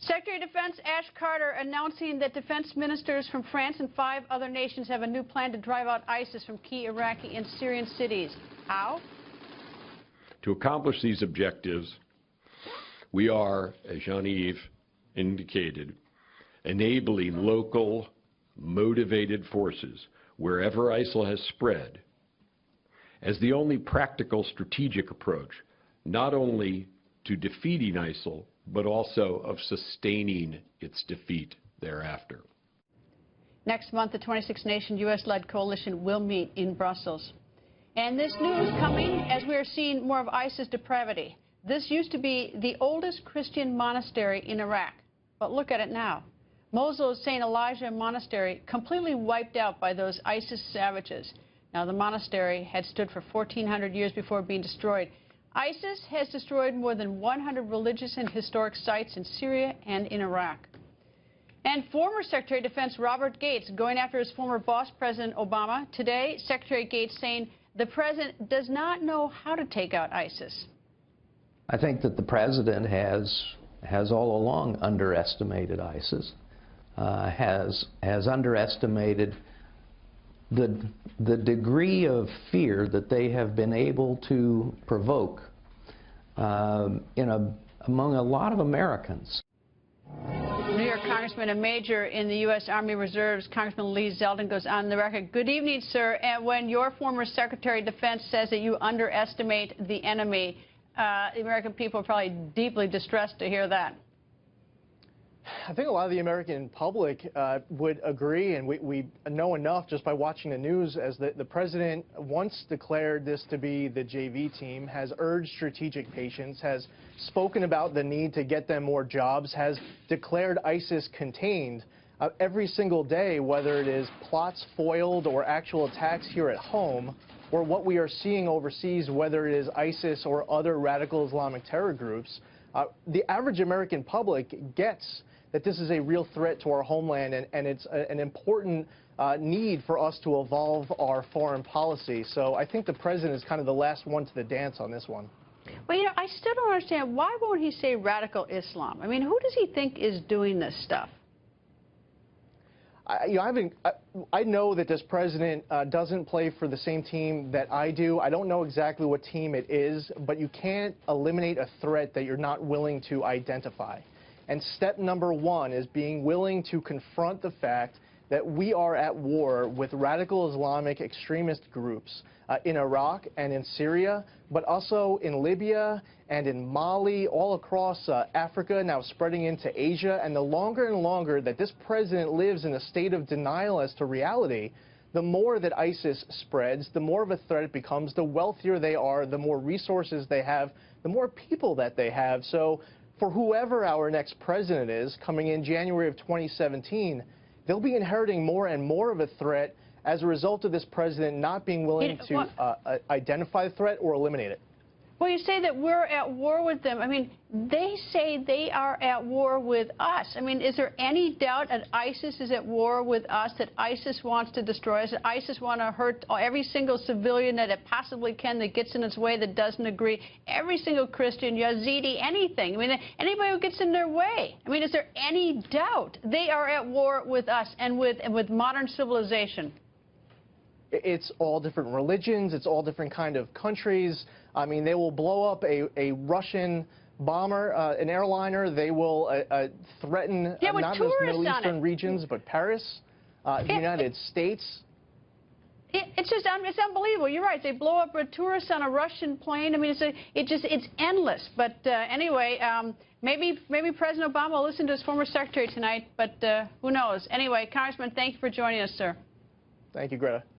Secretary of Defense Ash Carter announcing that defense ministers from France and 5 other nations have a new plan to drive out ISIS from key Iraqi and Syrian cities. How? To accomplish these objectives, we are, as Jean-Yves indicated, enabling local, motivated forces wherever ISIL has spread as the only practical strategic approach, not only to defeating ISIL, but also of sustaining its defeat thereafter. Next month, the 26-nation U.S.-led coalition will meet in Brussels. And this news coming as we are seeing more of ISIS depravity. This used to be the oldest Christian monastery in Iraq, but look at it now. Mosul's St. Elijah Monastery completely wiped out by those ISIS savages. Now, the monastery had stood for 1,400 years before being destroyed. ISIS has destroyed more than 100 religious and historic sites in Syria and in Iraq. And former Secretary of Defense Robert Gates going after his former boss, President Obama. Today, Secretary Gates saying the president does not know how to take out ISIS. I think that the president has all along underestimated ISIS, has underestimated the degree of fear that they have been able to provoke among a lot of Americans. New York Congressman, a major in the U.S. Army Reserves, Congressman Lee Zeldin, goes on the record. Good evening, sir. And when your former Secretary of Defense says that you underestimate the enemy, the American people are probably deeply distressed to hear that. I think a lot of the American public would agree, and we know enough just by watching the news, as the president once declared this to be the JV team, has urged strategic patience, has spoken about the need to get them more jobs, has declared ISIS contained every single day, whether it is plots foiled or actual attacks here at home, or what we are seeing overseas, whether it is ISIS or other radical Islamic terror groups. The average American public gets that this is a real threat to our homeland, and it's an important need for us to evolve our foreign policy. So I think the president is kind of the last one to the dance on this one. Well, you know, I still don't understand. Why won't he say radical Islam? I mean, who does he think is doing this stuff? I know that this president doesn't play for the same team that I do. I don't know exactly what team it is, but you can't eliminate a threat that you're not willing to identify. And step number one is being willing to confront the fact that we are at war with radical Islamic extremist groups in Iraq and in Syria, but also in Libya and in Mali, all across Africa, now spreading into Asia. And the longer and longer that this president lives in a state of denial as to reality, the more that ISIS spreads, the more of a threat it becomes. The wealthier they are, the more resources they have, the more people that they have. So for whoever our next president is, coming in January of 2017, they'll be inheriting more and more of a threat as a result of this president not being willing to identify the threat or eliminate it. Well, you say that we're at war with them. I mean, they say they are at war with us. I mean, is there any doubt that ISIS is at war with us, that ISIS wants to destroy us, that ISIS want to hurt every single civilian that it possibly can that gets in its way, that doesn't agree, every single Christian, Yazidi, anything. I mean, anybody who gets in their way. I mean, is there any doubt they are at war with us and with modern civilization? It's all different religions. It's all different kind of countries. I mean, they will blow up a Russian bomber, an airliner. They will threaten not just Middle Eastern regions, but Paris, the United States. It's unbelievable. You're right. They blow up a tourist on a Russian plane. I mean, it's endless. But anyway, maybe President Obama will listen to his former secretary tonight. But who knows? Anyway, Congressman, thank you for joining us, sir. Thank you, Greta.